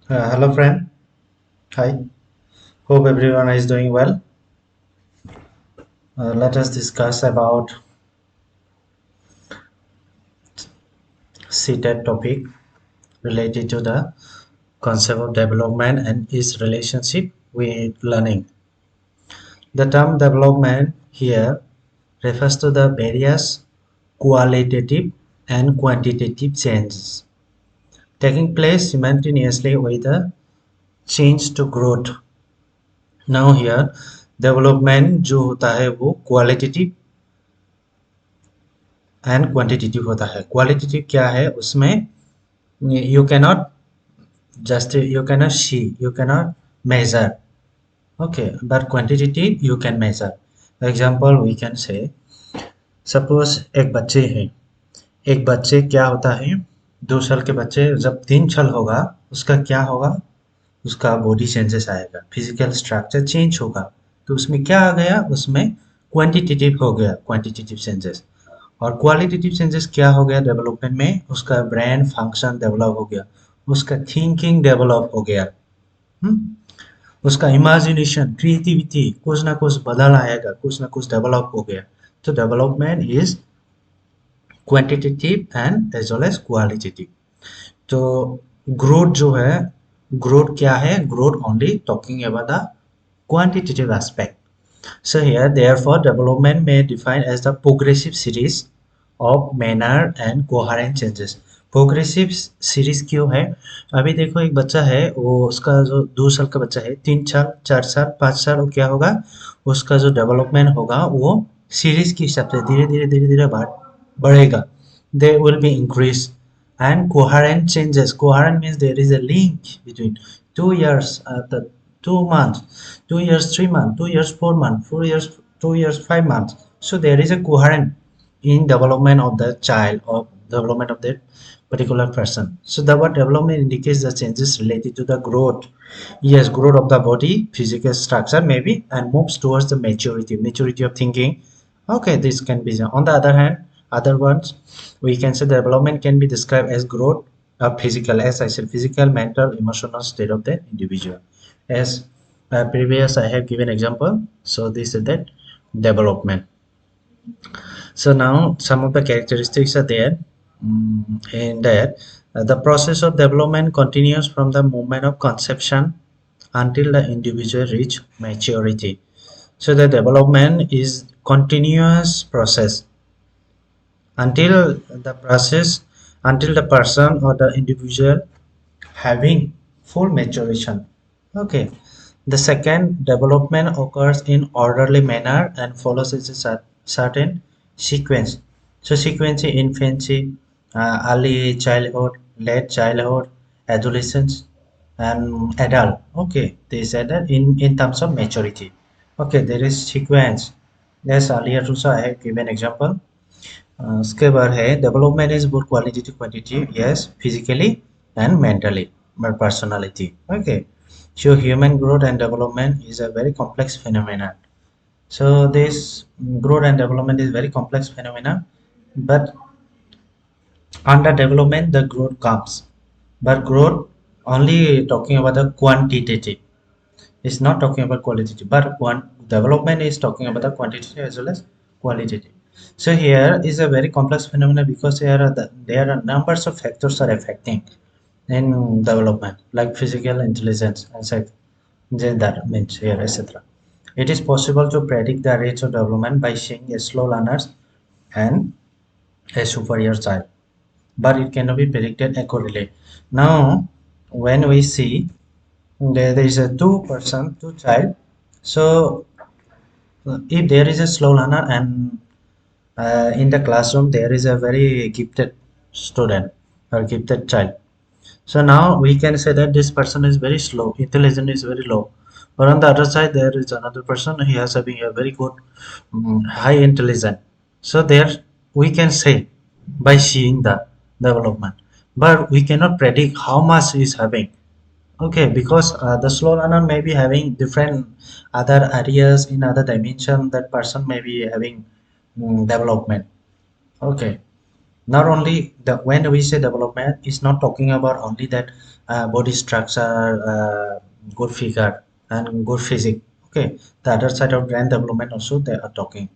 Hello friend. Hi. Hope everyone is doing well. Let us discuss about ctet topic related to the concept of development and its relationship with learning. The term development here refers to the various qualitative and quantitative changes taking place simultaneously with the change to growth. Now here development जो होता है वो qualitative and quantitative होता है qualitative क्या है उसमें you cannot just you cannot see you cannot measure okay but quantitative you can measure example we can say suppose एक बच्चे हैं एक बच्चे क्या होता है 2 साल के बच्चे जब 3 साल होगा उसका क्या होगा उसका बॉडी चेंजेस आएगा फिजिकल स्ट्रक्चर चेंज होगा तो उसमें क्या आ गया उसमें क्वांटिटेटिव हो गया क्वांटिटेटिव चेंजेस और क्वालिटेटिव चेंजेस क्या हो गया डेवलपमेंट में उसका ब्रेन फंक्शन डेवलप हो गया उसका थिंकिंग डेवलप हो गया हम्म? उसका इमेजिनेशन क्रिएटिविटी कुछ ना कुछ बदल आएगा कुछ ना कुछ डेवलप हो गया तो development is quantitative and as well as qualitative तो ग्रोथ जो है ग्रोथ क्या है growth only talking about the quantitative aspect. So here, therefore, development may define as the progressive series of manner and coherent changes. Progressive series क्यों है अभी देखो एक बच्चा है वो उसका जो 2 साल का बच्चा है 3 साल 4 साल 5 साल वो क्या होगा उसका जो डेवलपमेंट होगा वो सीरीज के हिसाब से धीरे धीरे धीरे धीरे बढ़ेगा they will be increased and coherent changes coherent means there is a link between 2 years the 2 months 2 years 3 months 2 years 4 months 4 years 2 years 5 months so there is a coherent in development of the child or development of that particular person so the word development indicates the changes related to the growth yes growth of the body physical structure maybe and moves towards the maturity of thinking okay this can be on the other hand other ones we can say development can be described as growth of physical as I said physical mental emotional state of the individual as previous I have given example so this is that development so now some of the characteristics are there in that the process of development continues from the moment of conception until the individual reach maturity so the development is continuous process until the process until the person or the individual having full maturation okay the second development occurs in orderly manner and follows a certain sequence so sequence in infancy early childhood late childhood adolescence and adult okay they said that in terms of maturity okay there is sequence yes earlier also I have given example उसके बाद है development is both qualitative quantitative yes physically and mentally but personality okay so human growth and development is a very complex phenomenon so this growth and development is very complex phenomenon but under development the growth comes but growth only talking about the quantitative it's not talking about qualitative but development is talking about the quantitative as well as qualitative so here is a very complex phenomenon because there are numbers of factors are affecting in development like physical intelligence and sex gender means here etc it is possible to predict the rates of development by seeing a slow learners and a superior child but it cannot be predicted accurately now when we see there is a two child so if there is a slow learner and in the classroom there is a very gifted student or gifted child so now we can say that this person is very slow intelligence is very low but on the other side there is another person he has having a very good high intelligence so there we can say by seeing the development but we cannot predict how much he is having okay because the slow learner may be having different other areas in other dimension that person may be having development okay Not only the when we say development, it's not talking about only that body structure, good figure, and good physique. Okay, the other side of brain development also they are talking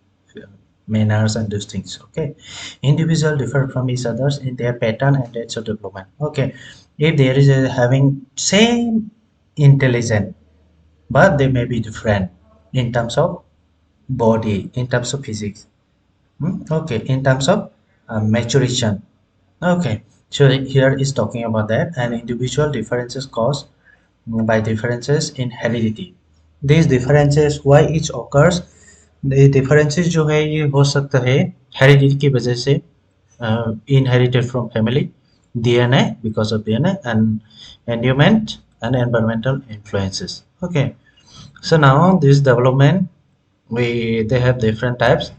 manners and those things. Okay, individual differ from each others in their pattern and rates of development. Okay, if there is a having same intelligence, but they may be different in terms of body, in terms of physics. Okay, in terms of maturation. Okay, so here is talking about that, and individual differences caused by differences in heredity. These differences why each occurs, the differences जो है ये हो सकता है heredity की वजह से, inherited from family, DNA because of DNA, and endowment and environmental influences. Okay, so now this development, we they have different types.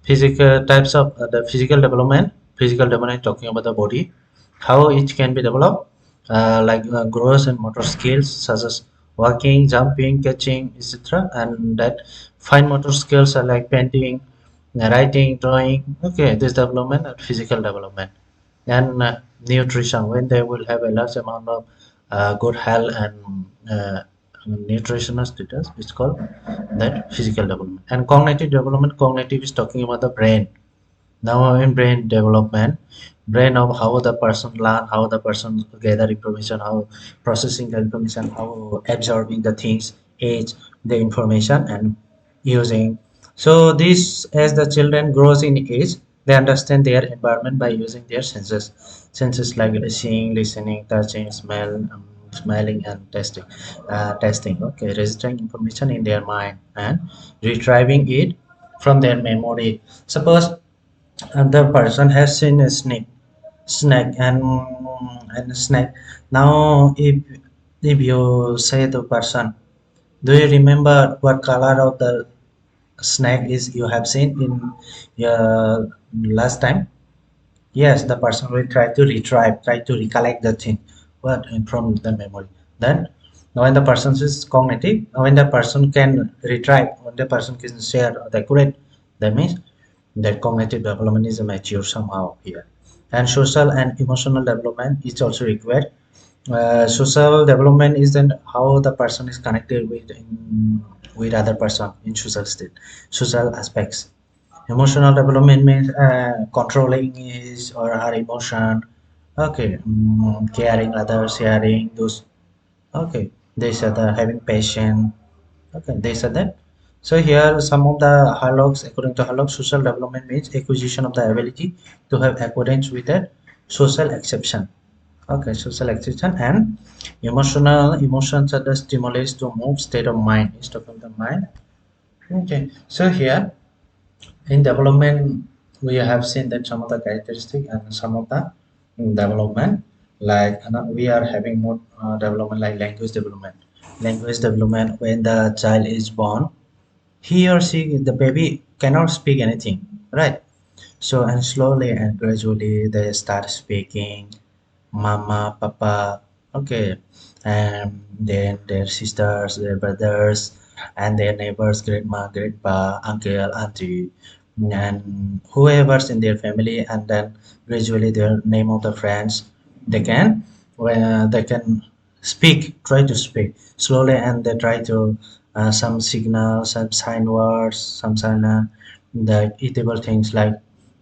Physical types of the physical development. Physical development talking about the body, how it can be developed, like gross and motor skills such as walking, jumping, catching, etc. And that fine motor skills are like painting, writing, drawing. Okay, this development and physical development. And nutrition, when they will have a large amount of good health and nutritional status, it's called that physical development. And cognitive development, cognitive is talking about the brain. Now in brain development, brain of how the person learn, how the person gather information, how processing the information, how absorbing the things, age the information and using. So this, as the children grows in age, they understand their environment by using their senses. Senses like seeing, listening, touching, smelling and testing. Okay, registering information in their mind and retrieving it from their memory. Suppose the person has seen a snake and snake. Now if you say to person, do you remember what color of the snake is you have seen in your last time? Yes, the person will try to retrieve, try to recollect the thing, what from the memory. Then, when the person is cognitive, when the person can retrieve, when the person can share the accurate, that means that cognitive development is mature somehow here. And social and emotional development is also required. Social development is then how the person is connected with other person in social state, social aspects. Emotional development means controlling his or her emotion. Okay, caring others, sharing those. Okay, they said having patience. Okay, they said that. So here some of the Harlock's, according to Harlock, social development means acquisition of the ability to have accordance with a social exception. Okay, social exception and emotional emotions are the stimulus to move state of mind. Is talking of the mind. Okay, so here in development we have seen that some of the characteristic and some of the development, like we are having more development like language development. When the child is born, he or she, the baby cannot speak anything, right? So and slowly and gradually they start speaking mama, papa, okay, and then their sisters, their brothers, and their neighbors, grandma, grandpa, uncle, auntie, and whoever's in their family, and then gradually their name of the friends, they can, they can speak, try to speak slowly, and they try to some signals, some sign words, some sign the eatable things like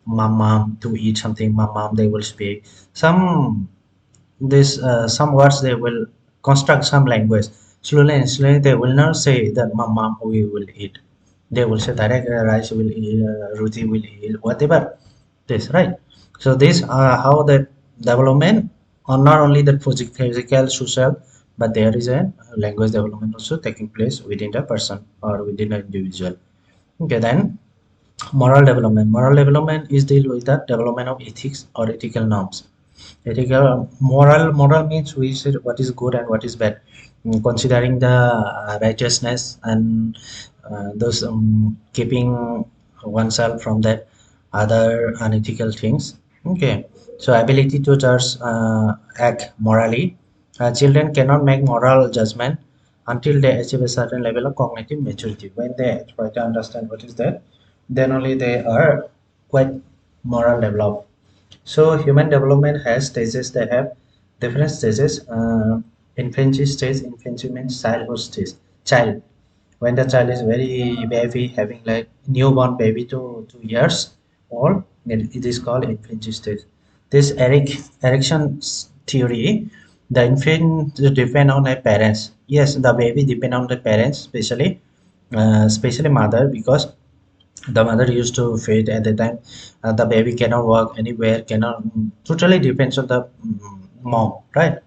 mom to eat something, mom they will speak some this some words they will construct some language slowly and slowly. They will not say that mama we will eat, they will say direct rice will eat, roti will eat, whatever this, right? So this how the development or not only the physical social, but there is a language development also taking place within the person or within the individual. Okay, then moral development is deal with the development of ethics or ethical norms. Ethical moral means we say what is good and what is bad. Considering the righteousness and those keeping oneself from that other unethical things. Okay, so ability to just act morally. Children cannot make moral judgment until they achieve a certain level of cognitive maturity. When they try to understand what is that, then only they are quite moral developed. So human development has stages. They have different stages. Infancy stage. Infancy means childhood stage. Child. When the child is very baby, having like newborn baby to 2 years old, it is called infancy stage. This erection theory, the infant depend on their parents. Yes, the baby depend on the parents, especially mother, because the mother used to feed at the time. The baby cannot walk anywhere, cannot, totally depends on the mom, right?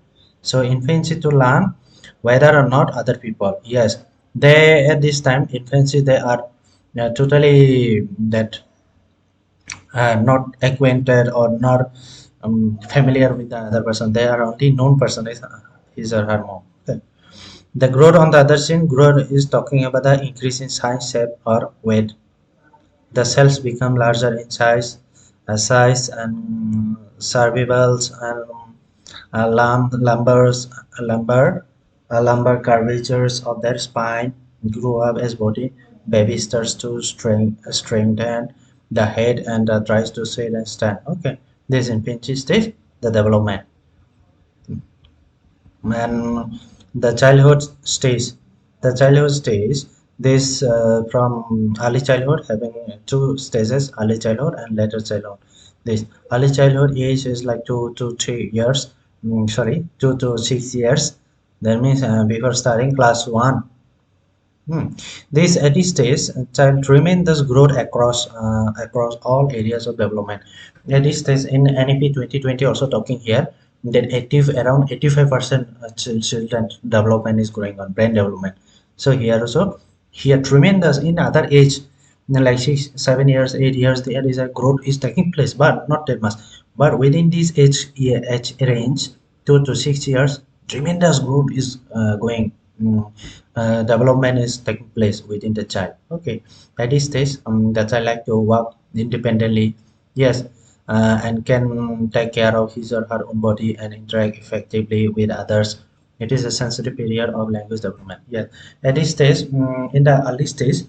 So infancy to learn whether or not other people, yes, they at this time infancy they are totally that not acquainted or not familiar with the other person. They are only known person is his or her mom. Okay. The growth on the other scene, growth is talking about the increase in size, shape or weight. The cells become larger in size and cerebrals and lumbar, lumbar curvatures of their spine grow up as body. Baby starts to strengthen the head and tries to sit and stand. Okay, this infancy stage, the development. And the childhood stage this from early childhood having two stages, early childhood and later childhood. This early childhood age is like 2 to 3 years, sorry, 2 to 6 years. That means before starting class 1. This at this stage, child tremendous growth across all areas of development. At this stage, in NEP 2020, also talking here that active around 85% children development is going on, brain development. So here also, here tremendous in other age, like 6, 7 years, 8 years, there is a growth is taking place, but not that much. But within this age range, 2 to 6 years, tremendous growth is going. Development is taking place within the child. Okay, at this stage, the child like to walk independently, yes, and can take care of his or her own body and interact effectively with others. It is a sensitive period of language development. Yes, at this stage, in the early stage,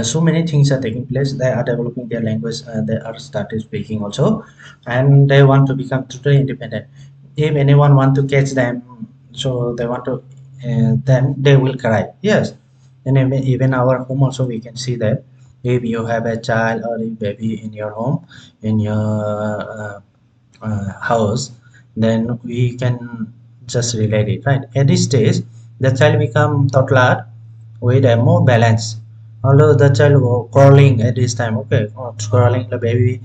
so many things are taking place. They are developing their language, they are started speaking also, and they want to become totally independent. If anyone want to catch them, so they want to, then they will cry, yes. And even our home also we can see that if you have a child or a baby in your home, in your house, then we can just relate it, right? At this stage, the child become toddler with a more balance. Although the child was crawling at this time, okay, crawling the baby,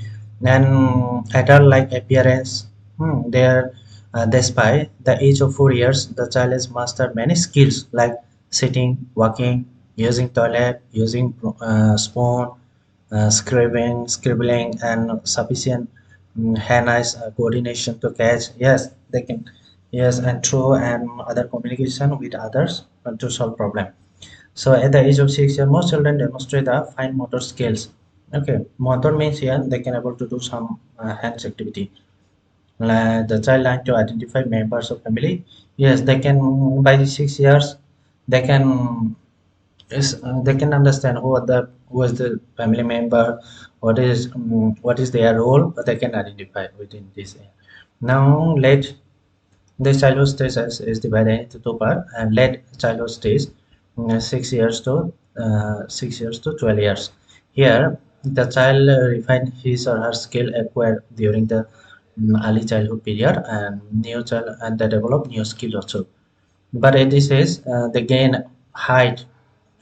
and adult like appearance, there, despite the age of 4 years, the child has mastered many skills like sitting, walking, using toilet, using spoon, scribbling, and sufficient hand-eye coordination to catch. Yes, they can. Yes, and through and other communication with others to solve problem. So at the age of 6 years, most children demonstrate the fine motor skills. Okay, motor means here they can able to do some hands activity. The child learn to identify members of family. Yes, they can by the 6 years, they can, yes, they can understand who is the family member, what is their role, but they can identify within this. Now let this childhood stage is divided into two parts, and late childhood stage, 6 years to 6 years to 12 years. Here, the child refine his or her skill acquired during the early childhood period, and new child and they develop new skill also. But at this age, they gain height,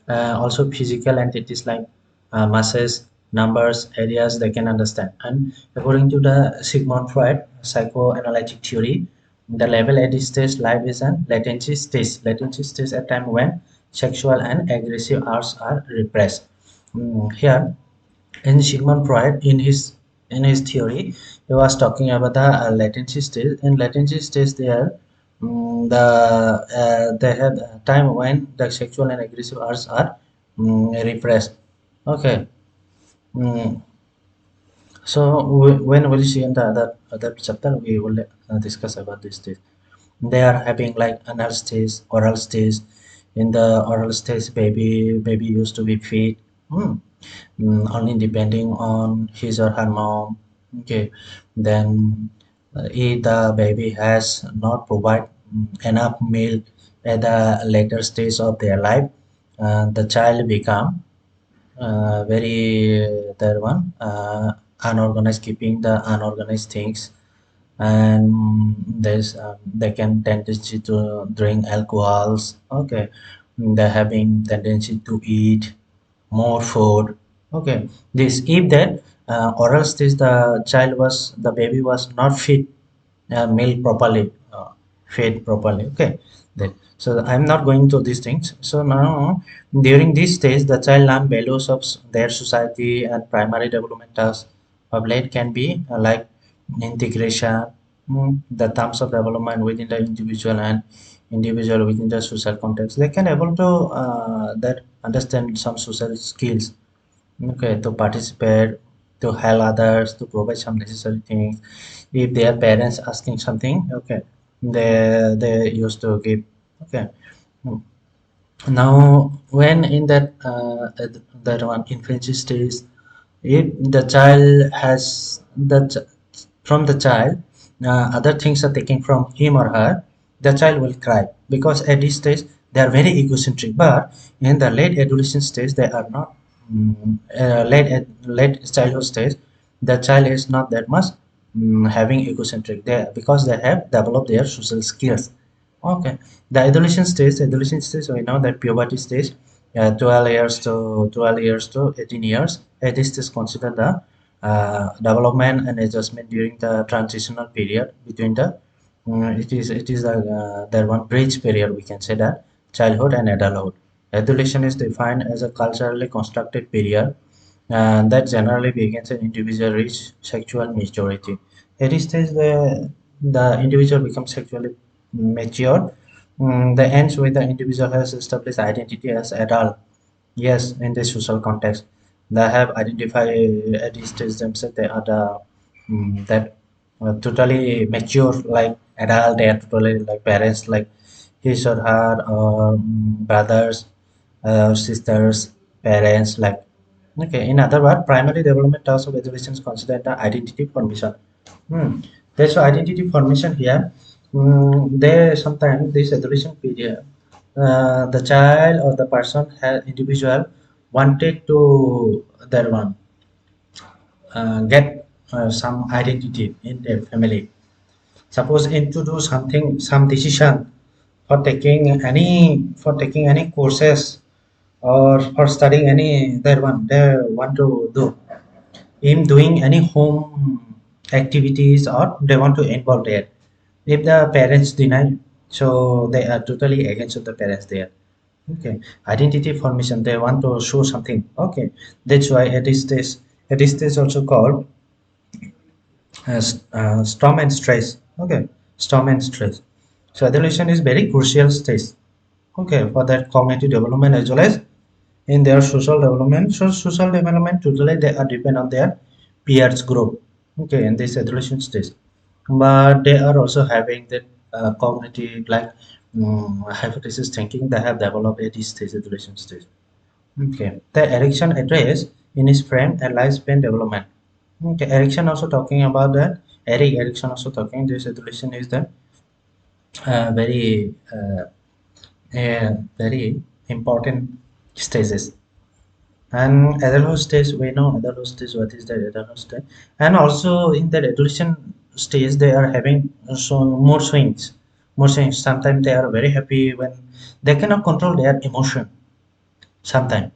also physical entities like masses, numbers, areas they can understand. And according to the Sigmund Freud psychoanalytic theory, the level at this stage life is an latency stage. Latency stage a time when sexual and aggressive urges are repressed. Here, in Sigmund Freud, in his theory, he was talking about the latency stage. In latency stage, there, they have a time when the sexual and aggressive urges are repressed. Okay. Mm, so when we'll see in the other chapter, we will discuss about this stage. They are having like anal stage, oral stage. In the oral stage, baby used to be fed only depending on his or her mom. Okay, then if the baby has not provide enough milk at the later stage of their life, the child become very that one unorganized, keeping the unorganized things, and they can tendency to drink alcohols. Okay, they're having tendency to eat more food. Okay, this if that or else this the baby was not fit meal properly, fed properly. Okay, then so I'm not going to these things. So now during this stage, the child learn values of their society, and primary development tasks of late can be like integration, the terms of development within the individual and individual within the social context. They can able to that understand some social skills. Okay, to participate, to help others, to provide some necessary things. If their parents asking something, okay, they used to give. Okay. Now, when in that one infancy stage, if the child has from the child, other things are taken from him or her, the child will cry because at this stage they are very egocentric. But in the late adolescent stage, they are not. Late childhood stage, the child is not that much having egocentric there because they have developed their social skills. Okay, the adolescent stage, we know that puberty stage, 12 years to 18 years. It is considered the development and adjustment during the transitional period between the it is the one bridge period, we can say, that childhood and adulthood. Adolescence is defined as a culturally constructed period that generally begins an individual reach sexual maturity. At this stage, the individual becomes sexually mature. The ends with the individual has established identity as adult. Yes, in the social context, they have identified at this stage themselves. They are the that totally mature like adult. They are totally like parents, like his or her or brothers, sisters, parents, like. Okay, in other words, primary development tasks of education is considered the identity formation. There's identity formation here. There sometimes this education period, the child or the person has individual wanted to that one get some identity in their family. Suppose into do something, some decision for taking any courses or for studying any that one they want to do in doing any home activities, or they want to involve there. If the parents deny, so they are totally against the parents there. Okay, identity formation, they want to show something. Okay, that's why it is also called as storm and stress. Okay, storm and stress. So adolescence is very crucial stage. Okay, for that cognitive development as well as in their social development. So social development totally they are depend on their peers group. Okay, in this adolescent stage, but they are also having that cognitive like hypothesis thinking they have developed at this stage, adolescent stage. Okay, the erection address in his frame and lifespan development. Okay, Erickson also talking about that. Eric Erickson also talking this adolescent is the very very important stages. And adulthood stage, we know adulthood stage, what is the adulthood stage? And also in that adolescent stage, they are having so more swings, more swings. Sometimes they are very happy when they cannot control their emotion. Sometimes,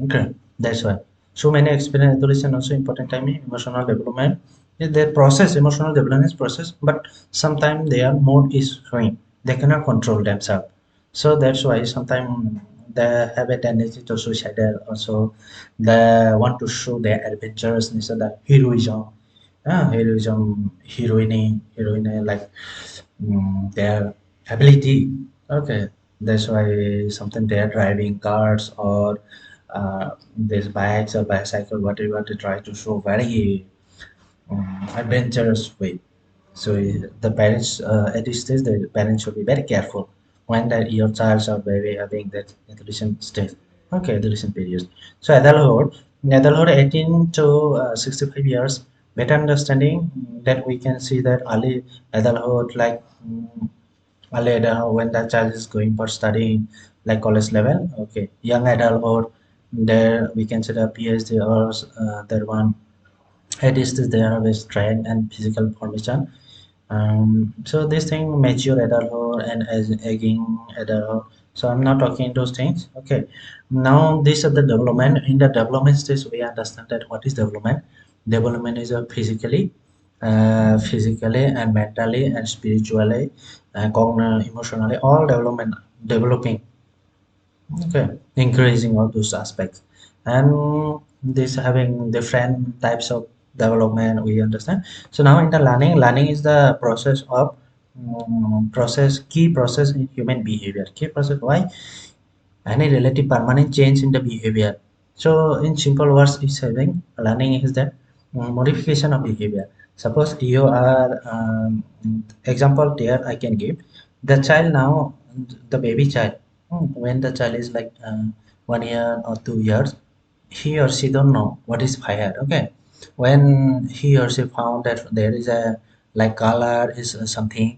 okay, that's why. So many experience adolescent also important time in emotional development. Their process, emotional development process, but sometimes their mood is swing. They cannot control themselves. So that's why sometimes they have a tendency to suicidal. Also, they want to show their adventurousness, the heroism, heroine, like their ability. Okay, that's why sometimes they are driving cars or these bikes or bicycle, whatever they try to show very adventurous way. So the parents at this stage, the parents should be very careful when that your child or baby having that adolescent stage. Okay, adolescent period. So adulthood 18 to 65 years, better understanding, that we can see that early adulthood, like early adulthood when the child is going for studying like college level. Okay, young adulthood, there we can see the PhD or that one. At least they have a strength and physical formation. So this thing mature adulthood and as aging adulthood. So I'm not talking those things. Okay. Now this is the development. In the development stage, we understand that what is development. Development is a physically and mentally and spiritually, emotionally, all developing. Okay, increasing all those aspects, and this having different types of development, we understand. So now in the learning is the process of key process in human behavior. Key process, why? Any relative permanent change in the behavior. So in simple words, it's having learning is that modification of behavior. Suppose you are example there I can give. The child now, the baby child, when the child is like 1 year or 2 years, he or she don't know what is fire. Okay, when he or she found that there is a like color is something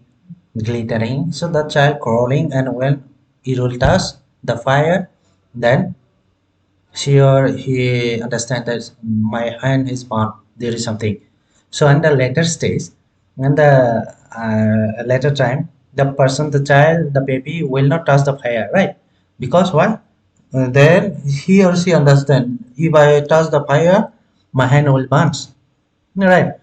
glittering, so the child crawling, and when he will touch the fire, then she or he understand that my hand is burned, there is something. So in the later stage, in the later time, the person, the child, the baby will not touch the fire, right? Because why? Then he or she understand, if I touch the fire, my hand will burn, right?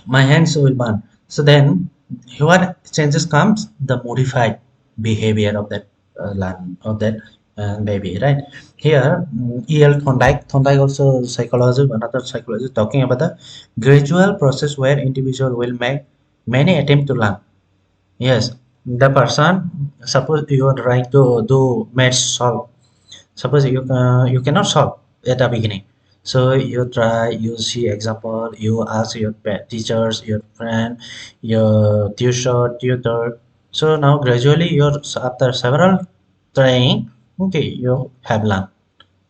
My hands will burn. So then what changes comes? The modified behavior of that of that baby, right? Here el Thorndike also psychology, another psychology, talking about the gradual process where individual will make many attempt to learn. Yes, the person, suppose you are trying to do math solve. Suppose you cannot solve at the beginning, so you try, you see example, you ask your teachers, your friend, your tutor. So now gradually you're, after several trying, okay, you have learned.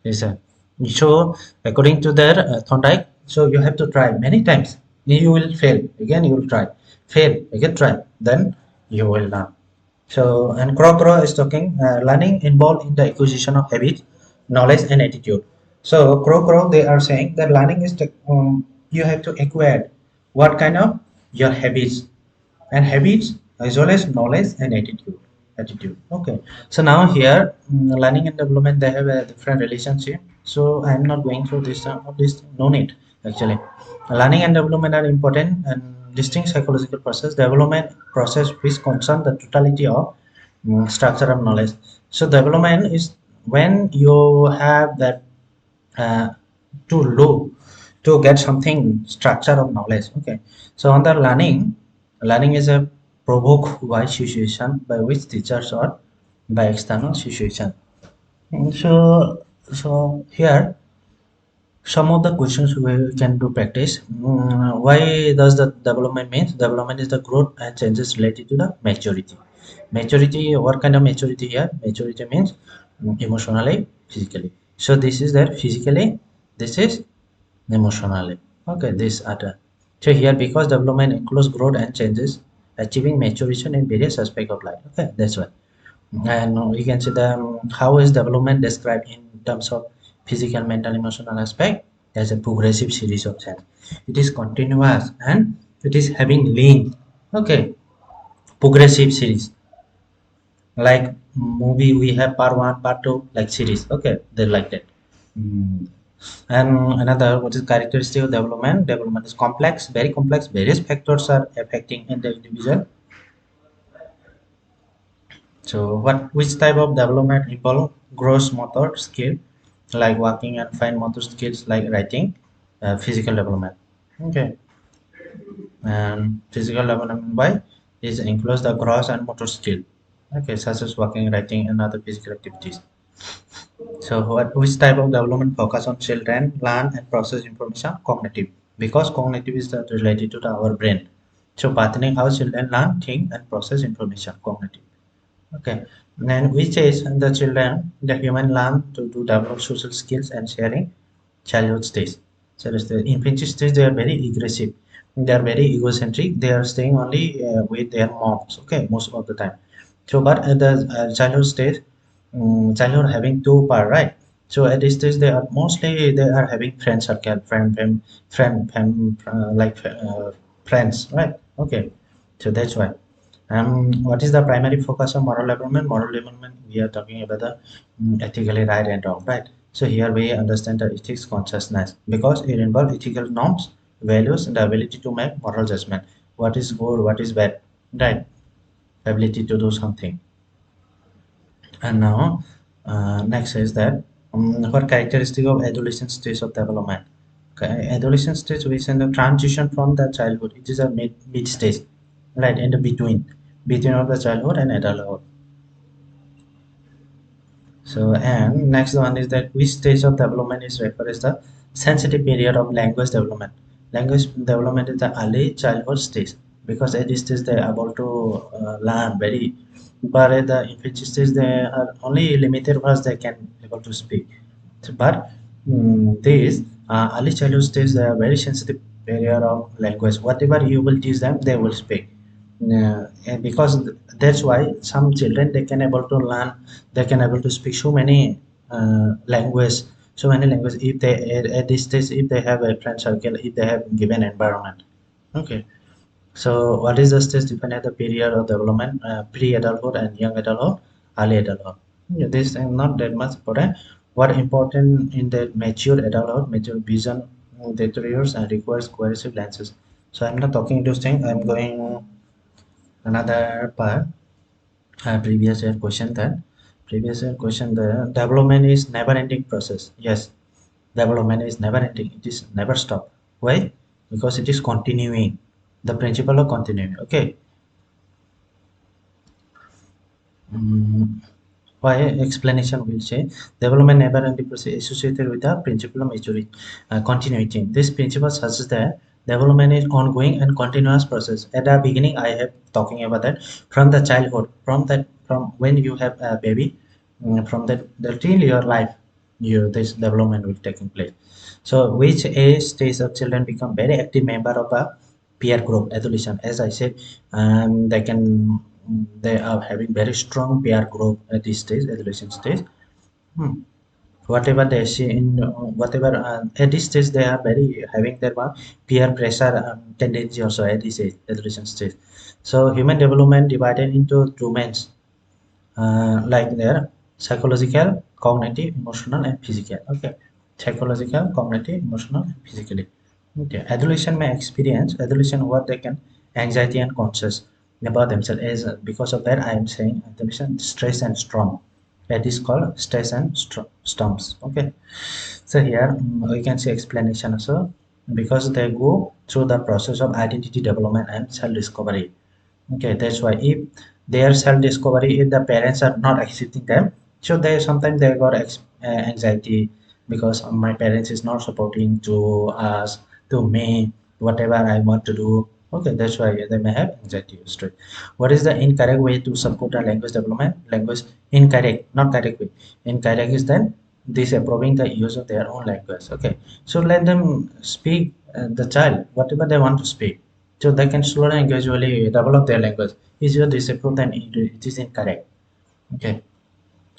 Listen. So according to their Thorndike, so you have to try many times. You will fail. Again you will try. Fail. Again try. Then you will learn. So and Crow is talking learning involved in the acquisition of habits, knowledge and attitude. So Crow they are saying that learning is the, you have to acquire what kind of your habits, and habits as well as knowledge and attitude. Okay, so now here, learning and development, they have a different relationship, so I'm not going through this, no need. Actually, learning and development are important and distinct psychological process. Development process which concern the totality of structure of knowledge. So development is when you have that uh, to low to get something structure of knowledge. Okay, so on the learning is a provoke by situation by which teachers or by external situation. So here some of the questions we can do practice. Why does the development means? Development is the growth and changes related to the maturity. Maturity, what kind of maturity here? Maturity means emotionally, physically. So this is that physically, this is emotionally. Okay, this other. So here, because development includes growth and changes, achieving maturation in various aspects of life. Okay, that's why. And we can see the how is development described in terms of physical, mental, emotional aspect as a progressive series of change. It is continuous and it is having link. Okay, progressive series, like movie we have part 1, part 2, like series. Okay, they're like that. Mm. And another, what is characteristic of development? Development is complex, very complex. Various factors are affecting in the individual. So what, which type of development involve gross motor skill like walking and fine motor skills like writing, physical development. Okay, and physical development by is includes the gross and motor skill. Okay, such as walking, writing, and other physical activities. So what, which type of development focus on children learn and process information? Cognitive, because cognitive is that related to our brain. So partnering how children learn, think, and process information. Cognitive. Okay, and which is the children, the human learn to develop social skills and sharing childhood stage. child stage. Infancy stage, they are very aggressive. They are very egocentric. They are staying only with their moms. Okay, most of the time. So, but at the childhood stage, childhood having two part, right? So at this stage, they are having friend circle, friends, right? Okay, so that's why. What is the primary focus of moral development? Moral development, we are talking about the ethically right and wrong, right? So here we understand the ethics consciousness because it involves ethical norms, values, and the ability to make moral judgment. What is good, what is bad, right? Ability to do something. And now, next is that what characteristic of adolescent stage of development? Okay, adolescent stage is in the transition from the childhood. It is a mid stage, right? In the between of the childhood and adulthood. So, and next one is that which stage of development is referred as the sensitive period of language development. Language development is the early childhood stage because at this stage they are able to learn very, but at the infancy stage they are only limited words they can able to speak. So, but this early childhood stage they are very sensitive period of language. Whatever you will teach them, they will speak. And because that's why some children they can able to learn, they can able to speak so many language if they at this stage if they have a friend circle, if they have given environment. Okay, so what is the stage depending on the period of development, pre-adulthood and young adulthood, early adulthood. Yeah, this is not that much important. What important in the mature adulthood, mature vision deteriorates and requires coercive lenses. So I'm not talking those things, I'm going another part. Previous year question that previous year question, the development is never ending process. Yes, development is never ending, it is never stop. Why? Because it is continuing, the principle of continuing. Okay. Mm, why explanation will say development never ending process associated with the principle of maturity, continuity. This principle suggests that development is ongoing and continuous process. At the beginning, I have talking about that from the childhood, from when you have a baby, from the till your life, this development will taking place. So, which age stage of children become very active member of a peer group? Adolescent, as I said, they are having very strong peer group at this stage, adolescent stage. Hmm. Whatever they see in whatever at this stage they are very having their peer pressure tendency also at this age, adolescent stage. So human development divided into domains like their psychological, cognitive, emotional, and physical. Okay, psychological, cognitive, emotional, and physically. Okay, adolescent what they can anxiety and conscious about themselves. As because of that, I am saying adolescent stress and storm. That is called stress and storms. Okay, so here we can see explanation also because they go through the process of identity development and self discovery. Okay, that's why if their self-discovery, if the parents are not accepting them, so they sometimes they got anxiety because my parents is not supporting to us, to me, whatever I want to do. Okay, that's why they may have anxiety or stress. What is the incorrect way to support a language development? Language incorrect, not correct way. Incorrect is then disapproving the use of their own language. Okay, so let them speak the child whatever they want to speak so they can slowly and gradually develop their language. If you disapprove, then it is incorrect. Okay.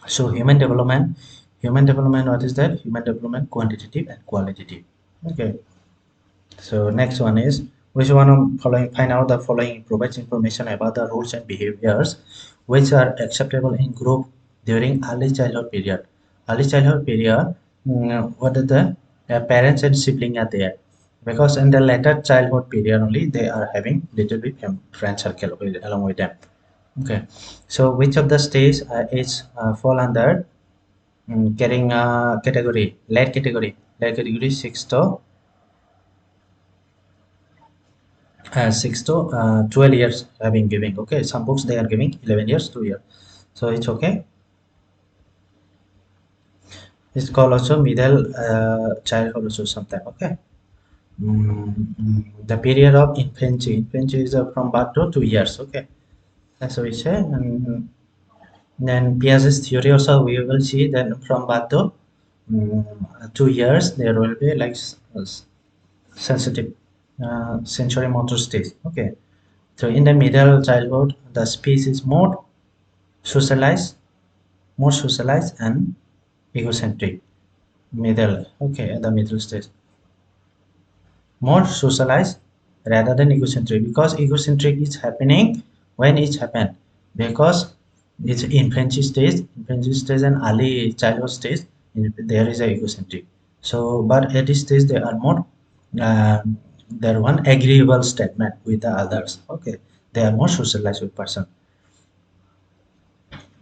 So human development, what is that? Human development, quantitative and qualitative. Okay. So next one is which one of following find out the following provides information about the rules and behaviors which are acceptable in group during early childhood period. Early childhood period, what are the parents and sibling are there because in the later childhood period only they are having little bit friend circle along with them. Okay, so which of the stage is fall under carrying category late category 6 to 12 years have been giving. Okay, some books they are giving 11 years 2 years, so it's okay. It's called also middle childhood also sometime. Okay. The period of infancy is from birth to 2 years. Okay, that's what we say. And then Piaget's theory also we will see that from birth to 2 years there will be like sensitive sensory motor stage. Okay, so in the middle childhood, the speech is socialized, more socialized and egocentric. Middle, okay, at the middle stage, more socialized rather than egocentric, because egocentric is happening when it's happened, because it's infancy stage and early childhood stage, there is a egocentric. So but at this stage they are more uh, they're one agreeable statement with the others. Okay, they are more socialized with person.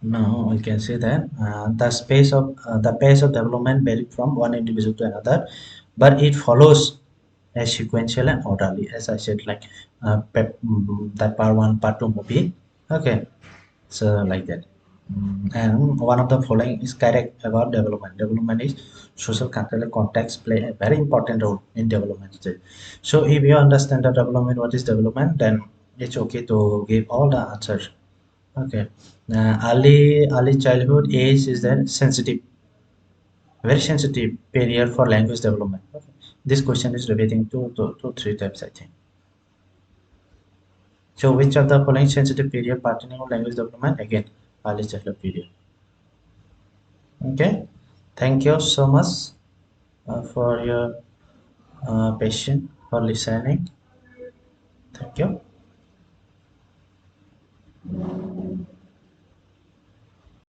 No, we can say that the pace of development varies from one individual to another, but it follows a sequential and orderly. As I said, like that part one, part two movie. Okay, so like that. And one of the following is correct about development. Development is social cultural context play a very important role in development stage. So if you understand the development, what is development, then it's okay to give all the answers. Okay. Early childhood age is then sensitive, very sensitive period for language development. Okay. This question is repeating two, three times, I think. So which of the following sensitive period pertaining to language development? Again, early childhood period. Okay. Thank you so much for your patience for listening. Thank you.